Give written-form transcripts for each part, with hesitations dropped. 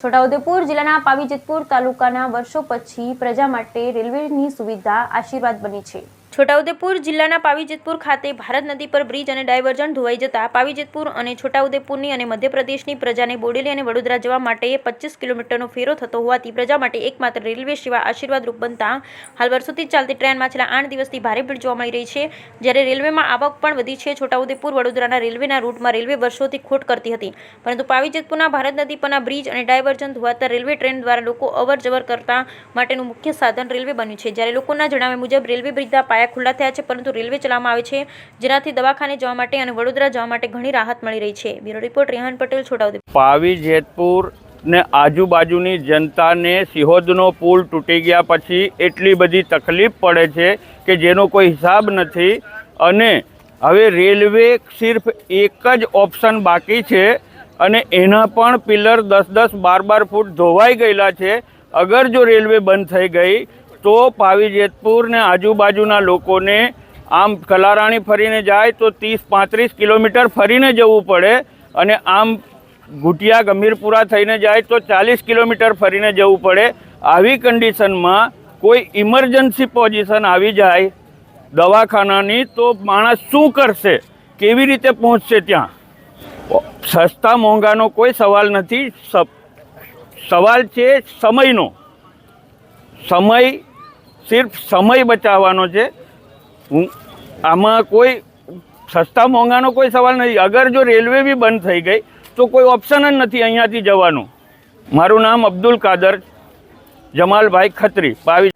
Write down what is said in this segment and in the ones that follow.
છોટાઉદેપુર જિલ્લાના પાવીજેતપુર તાલુકાના વર્ષો પછી પ્રજા માટે રેલવેની સુવિધા આશીર્વાદ બની છે। છોટાઉદેપુર જિલ્લાના પાવીજેતપુર ખાતે ભારત નદી પર બ્રિજ અને ડાયવર્ઝન ધોવાઈ જતા પાવીજેતપુર અને છોટાઉદેપુરની અને મધ્યપ્રદેશની પ્રજાને બોડેલી અને વડોદરા જવા માટે 25 કિલોમીટરનો ફેરો થતો હોવાથી પ્રજા માટે એકમાત્ર રેલવે સેવા આશીર્વાદરૂપ બનતા હાલ વર્ષોથી ચાલતી ટ્રેનમાં છેલ્લા 8 દિવસથી ભારે ભીડ જોવા મળી રહી છે। જ્યારે રેલવેમાં આવક પણ વધી છે। છોટાઉદેપુર વડોદરાના રેલવેના રૂટમાં રેલવે વર્ષોથી ખોટ કરતી હતી, પરંતુ પાવીજેતપુરના ભારત નદી પરના બ્રિજ અને ડાયવર્ઝન ધોવાતા રેલવે ટ્રેન દ્વારા લોકો અવર જવર કરતા માટેનું મુખ્ય સાધન રેલવે બન્યું છે। જ્યારે લોકોના જણાવ્યા મુજબ રેલવે બ્રિજના પાયા ખુલ્લા થયા છે, પરંતુ રેલવે ચલાવવામાં આવે છે, જેનાથી દવાખાને જવા માટે અને વડોદરા જવા માટે ઘણી રાહત મળી રહી છે। Bureau report Rehan Patel, Chhota Udaipur. પાવીજેતપુર ને આજુબાજુની જનતાને સિહોદનો પુલ તૂટી ગયા પછી એટલી બધી તકલીફ પડે છે કે જેનો કોઈ હિસાબ નથી। અને હવે રેલવે સિર્ફ એક જ ઓપ્શન બાકી છે અને એના પણ પિલર 10-10, 12-12 ફૂટ ધોવાઈ ગયેલા છે। અગર જો રેલવે બંધ થઈ ગઈ તો પાવીજેતપુર ને આજુબાજુના લોકોને આમ કલારાણી ફરીને જાય તો 30-35 કિલોમીટર ફરીને જવું પડે અને આમ ગુટિયા ગંભીરપુરા થઈને જાય તો 40 કિલોમીટર ફરીને જવું પડે। આવી કન્ડિશનમાં કોઈ ઇમરજન્સી પોઝિશન આવી જાય દવાખાનાની તો માણસ શું કરશે, કેવી રીતે પહોંચશે ત્યાં? સસ્તા મોંઘાનો કોઈ સવાલ નથી, સવાલ છે સમયનો। સમય સિર્ફ સમય બચાવવાનો છે। આમાં કોઈ સસ્તા મોંઘાનો કોઈ સવાલ નથી। અગર જો રેલવે બી બંધ થઈ ગઈ તો કોઈ ઓપ્શન જ નથી અહીંયાથી જવાનું। મારું નામ અબ્દુલ કાદર જમાલભાઈ ખત્રી, પાવી।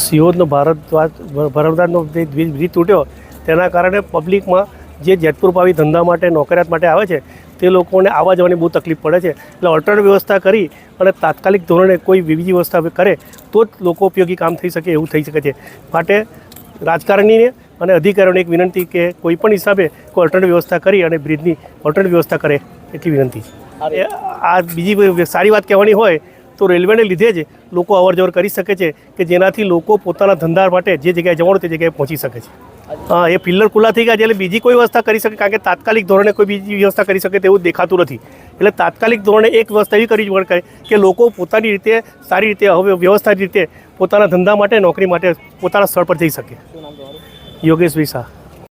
સિહોદનો ભારતનો બ્રિજ તૂટ્યો તેના કારણે પબ્લિકમાં જે જેતપુર પાવી ધંધા માટે નોકરિયાત માટે આવે છે તે લોકોને આવવા જવાની બહુ તકલીફ પડે છે। એટલે ઓલ્ટરનેટ વ્યવસ્થા કરી અને તાત્કાલિક ધોરણે કોઈ બીજી વ્યવસ્થા કરે તો જ લોકો ઉપયોગી કામ થઈ શકે એવું થઈ શકે છે। માટે રાજકારણીને અને અધિકારીઓને એક વિનંતી કે કોઈ પણ હિસાબે કોઈ ઓલ્ટરનેટ વ્યવસ્થા કરી અને બ્રિજની ઓલ્ટરનેટ વ્યવસ્થા કરે એટલી વિનંતી છે। આ બીજી સારી વાત કહેવાની હોય તો રેલવેને લીધે જ લોકો અવર જવર કરી શકે છે કે જેનાથી લોકો પોતાના ધંધા માટે જે જગ્યાએ જવાનું તે જગ્યાએ પહોંચી શકે છે। હા, એ પિલ્લર ખુલ્લા થઈ ગયા છે એટલે બીજી કોઈ વ્યવસ્થા કરી શકે, કારણ કે તાત્કાલિક ધોરણે કોઈ બીજી વ્યવસ્થા કરી શકે તેવું દેખાતું નથી। એટલે તાત્કાલિક ધોરણે એક વ્યવસ્થા એવી કરવી પડે કે લોકો પોતાની રીતે સારી રીતે હવે વ્યવસ્થિત રીતે પોતાના ધંધા માટે નોકરી માટે પોતાના સ્થળ પર જઈ શકે। યોગેશ વિસા।